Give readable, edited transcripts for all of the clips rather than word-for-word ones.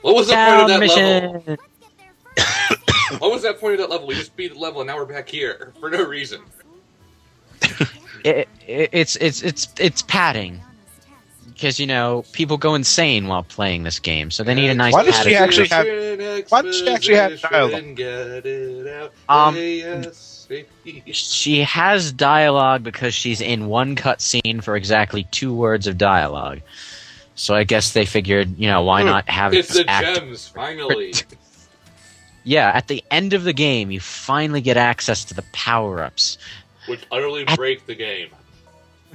What was the point of that mission. level? What was that point of that level? We just beat the level and now we're back here for no reason. It's padding. Because, people go insane while playing this game, so they need a nice Why does she padding. actually have dialogue? She has dialogue because she's in one cutscene for exactly 2 words of dialogue. So I guess they figured, why not have It's the act- gems, finally. Yeah, at the end of the game, you finally get access to the power-ups. Which utterly break the game.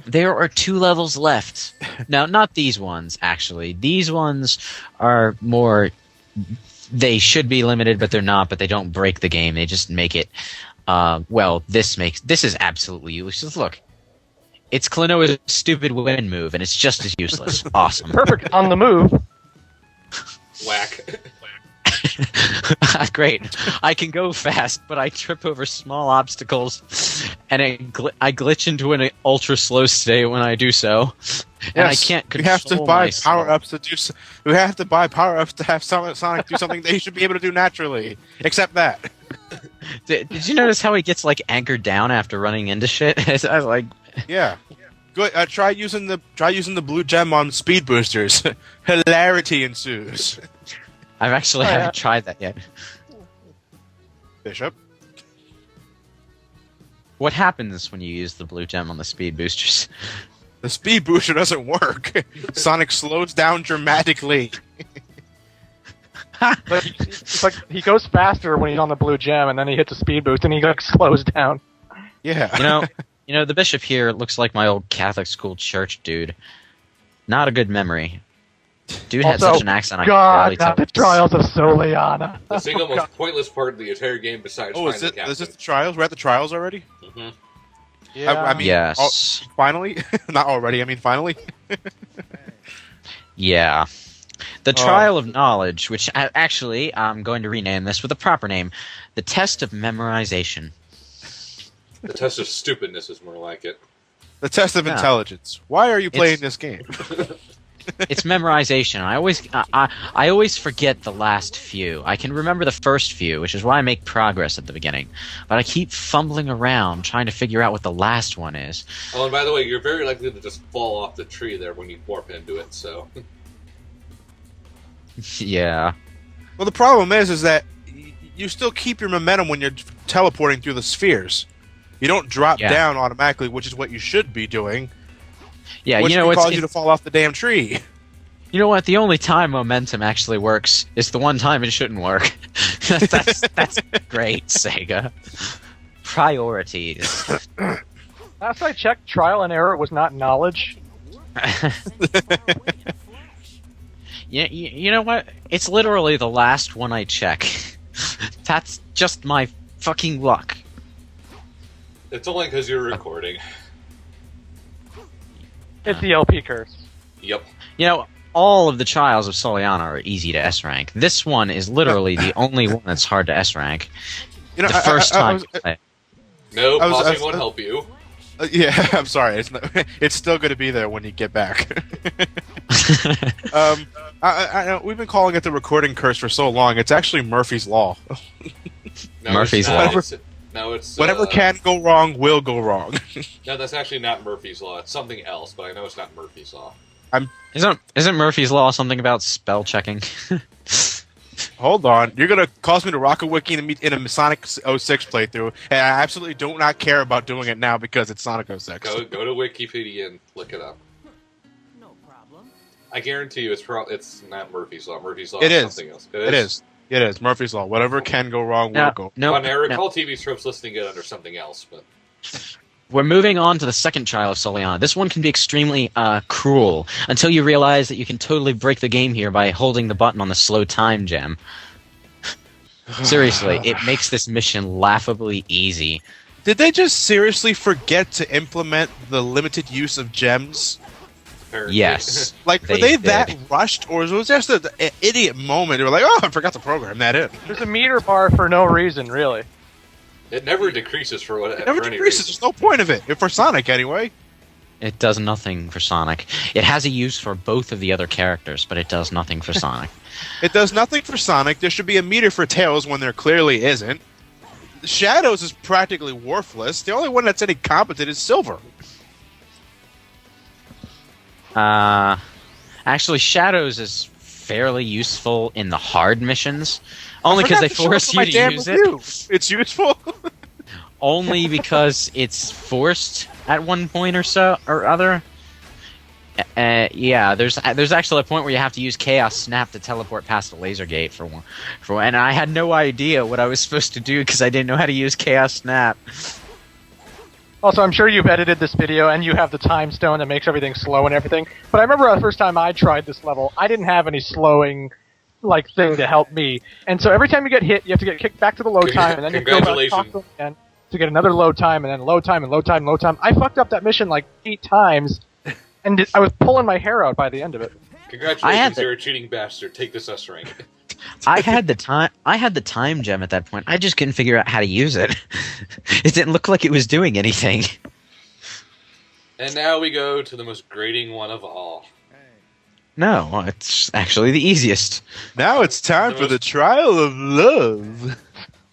There are 2 levels left. Now, not these ones, actually. These ones are more... They should be limited, but they're not, but they don't break the game. They just make it... This is absolutely useless. Look, it's Klonoa's stupid wind move, and it's just as useless. Awesome. Perfect on the move. Whack. Great. I can go fast, but I trip over small obstacles, and I glitch into an ultra slow state when I do so. And I can't control You have to buy myself. power-ups to do. You have to buy power-ups to have Sonic do something that he should be able to do naturally. Except that. Did you notice how he gets anchored down after running into shit? I was like, Yeah. Good. Try using the blue gem on speed boosters. Hilarity ensues. I haven't tried that yet. Bishop. What happens when you use the blue gem on the speed boosters? The speed booster doesn't work. Sonic slows down dramatically. But it's like he goes faster when he's on the blue gem, and then he hits a speed boost, and he slows down. Yeah. The bishop here looks like my old Catholic school church dude. Not a good memory. Dude had Also, such an accent. I could God, barely not tell. the trials of Soliana. The single most pointless part of the entire game besides Oh, finding the is this captain. the trials? We're at the trials already? Mhm. Yeah. I mean, Yes. finally? Not already, I mean finally. Yeah. The Trial of Knowledge, which actually I'm going to rename this with a proper name, the Test of Memorization. The test of stupidness is more like it. The test of Yeah. intelligence. Why are you playing this game? It's memorization. I always forget the last few. I can remember the first few, which is why I make progress at the beginning. But I keep fumbling around trying to figure out what the last one is. Oh, and by the way, you're very likely to just fall off the tree there when you warp into it, so... Yeah. Well, the problem is that you still keep your momentum when you're teleporting through the spheres. You don't drop down automatically, which is what you should be doing. Yeah, which you know would what's cause you to fall off the damn tree. You know what? The only time momentum actually works is the one time it shouldn't work. that's great, Sega. Priorities. Last I checked, trial and error was not knowledge. You know what? It's literally the last one I check. That's just my fucking luck. It's only because you're recording. It's the LP curse. Yep. All of the trials of Soliana are easy to S rank. This one is literally the only one that's hard to S rank. The first time you play. No, pausing won't help you. Yeah, I'm sorry. It's still going to be there when you get back. I know we've been calling it the recording curse for so long. It's actually Murphy's Law. No, Murphy's it's Law. It's whatever can go wrong will go wrong. No, that's actually not Murphy's Law. It's something else, but I know it's not Murphy's Law. Isn't Murphy's Law something about spell checking? Hold on. You're going to cause me to rock a wiki in a Sonic 06 playthrough, and I absolutely do not care about doing it now because it's Sonic 06. Go to Wikipedia and look it up. No problem. I guarantee you it's not Murphy's Law. Murphy's Law It is is. something else. It is. Murphy's Law. Whatever can go wrong will go. No, I recall TV tropes listing it under something else, but... We're moving on to the second trial of Soliana. This one can be extremely cruel until you realize that you can totally break the game here by holding the button on the slow time gem. Seriously, it makes this mission laughably easy. Did they just seriously forget to implement the limited use of gems? Apparently. Yes. Like, were They they did. that rushed, or was it just an idiot moment? They were like, oh, I forgot to program that in. There's a meter bar for no reason, really. It never decreases for what. It never for any decreases. reason. There's no point of it. For Sonic, anyway. It does nothing for Sonic. It has a use for both of the other characters, but it does nothing for Sonic. It does nothing for Sonic. There should be a meter for Tails when there clearly isn't. Shadows is practically worthless. The only one that's any competent is Silver. Actually, Shadows is fairly useful in the hard missions, only because they force you to use it. It's useful. Only because it's forced at one point or other. Yeah, there's actually a point where you have to use Chaos Snap to teleport past the laser gate for one, and I had no idea what I was supposed to do because I didn't know how to use Chaos Snap. Also, I'm sure you've edited this video and you have the time stone that makes everything slow and everything. But I remember the first time I tried this level, I didn't have any slowing thing to help me, and so every time you get hit, you have to get kicked back to the load time, and then you have to go back talk to them again to get another load time, and then load time and load time and load time. I fucked up that mission like 8 times. And I was pulling my hair out by the end of it. Congratulations, you're a cheating bastard. Take this S rank. I had the time gem at that point. I just couldn't figure out how to use it. It didn't look like it was doing anything. And now we go to the most grating one of all. No, it's actually the easiest. Now it's time for the trial of love.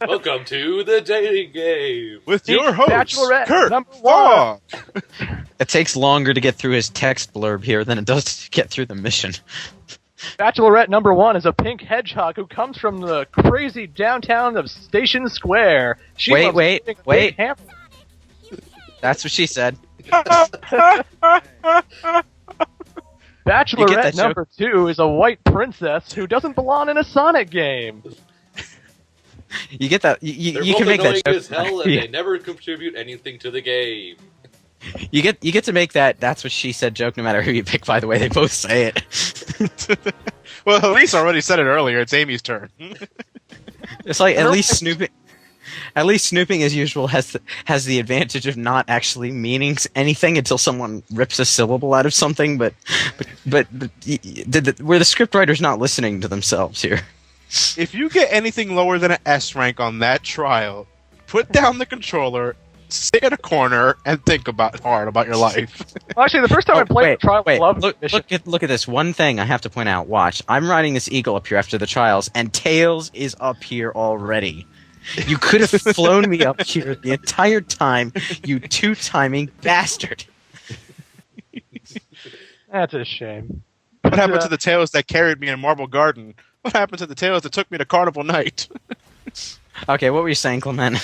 Welcome to the dating game. With your host, Bachelorette Kurt number Fogg. It takes longer to get through his text blurb here than it does to get through the mission. Bachelorette number 1 is a pink hedgehog who comes from the crazy downtown of Station Square. She loves Wait. big hammer. That's what she said. Bachelorette number 2 is a white princess who doesn't belong in a Sonic game. You get that? You can make that joke. As hell, and they never contribute anything to the game. You get to make that. That's what she said joke. No matter who you pick, by the way, they both say it. Well, Elise already said it earlier. It's Amy's turn. It's like at least snooping as usual has the advantage of not actually meaning anything until someone rips a syllable out of something. But where the scriptwriter's not listening to themselves here. If you get anything lower than an S rank on that trial, put down the controller, sit in a corner, and think hard about your life. Well, actually, the first time I played the trial of love mission... Look at this. One thing I have to point out. Watch. I'm riding this eagle up here after the trials, and Tails is up here already. You could have flown me up here the entire time, you two-timing bastard. That's a shame. What happened to the Tails that carried me in Marble Garden? What happened to the Tails that took me to Carnival Night? Okay, what were you saying, Clement?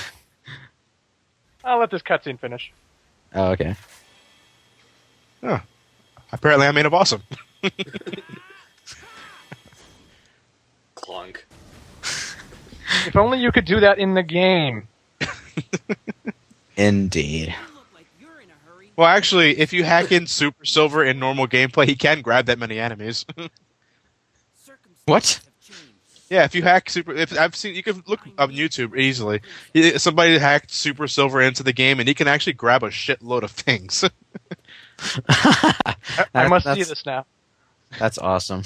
I'll let this cutscene finish. Oh, okay. Oh. Apparently I made him awesome. Clunk. If only you could do that in the game. Indeed. Well, actually, if you hack in Super Silver in normal gameplay, he can grab that many enemies. What? Yeah, if you hack Super... I've seen... You can look on YouTube easily. Somebody hacked Super Silver into the game, and he can actually grab a shitload of things. I must see this now. That's awesome.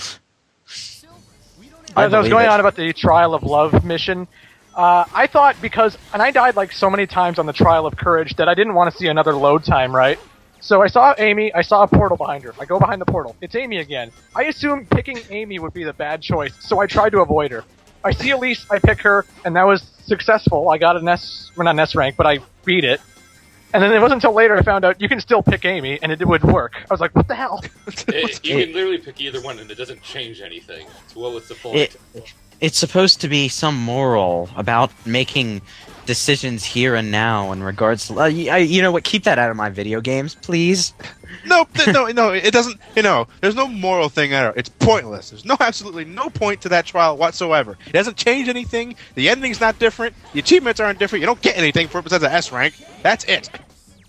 As I was going on about the Trial of Love mission, I thought because... And I died like so many times on the Trial of Courage that I didn't want to see another load time, right? So I saw Amy, I saw a portal behind her. I go behind the portal. It's Amy again. I assumed picking Amy would be the bad choice, so I tried to avoid her. I see Elise, I pick her, and that was successful. I got an S... Well, not an S rank, but I beat it. And then it wasn't until later I found out you can still pick Amy, and it would work. I was like, what the hell? You can literally pick either one, and it doesn't change anything. So what was the point? It's supposed to be some moral about making decisions here and now in regards to... you know what? Keep that out of my video games, please. No, it doesn't... there's no moral thing at all. It's pointless. There's absolutely no point to that trial whatsoever. It doesn't change anything. The ending's not different. The achievements aren't different. You don't get anything for it besides an S rank. That's it.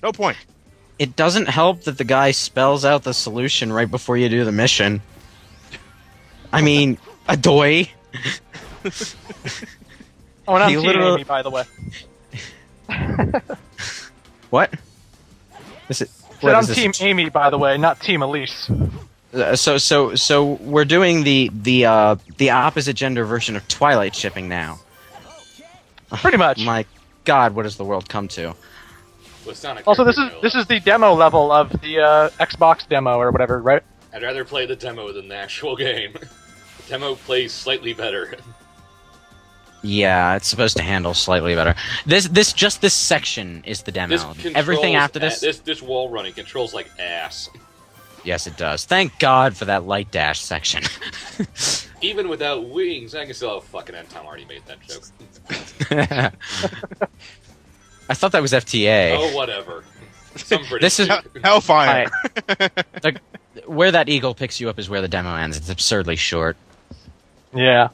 No point. It doesn't help that the guy spells out the solution right before you do the mission. I mean, adoy. Oh, and I'm Team Amy, by the way. What? I'm Team Amy, by the way, not Team Elise. So we're doing the opposite gender version of Twilight shipping now. Pretty much. My God, what has the world come to? With Sonic. Also, this characters, is the demo level of the Xbox demo or whatever, right? I'd rather play the demo than the actual game. The demo plays slightly better. Yeah, it's supposed to handle slightly better. This section is the demo. Everything after this. This wall running controls like ass. Yes, it does. Thank God for that light dash section. Even without wings, I can still have fucking end. Tom already made that joke. I thought that was FTA. Oh, whatever. Some British This is dude. Hellfire. where that eagle picks you up is where the demo ends. It's absurdly short. Yeah.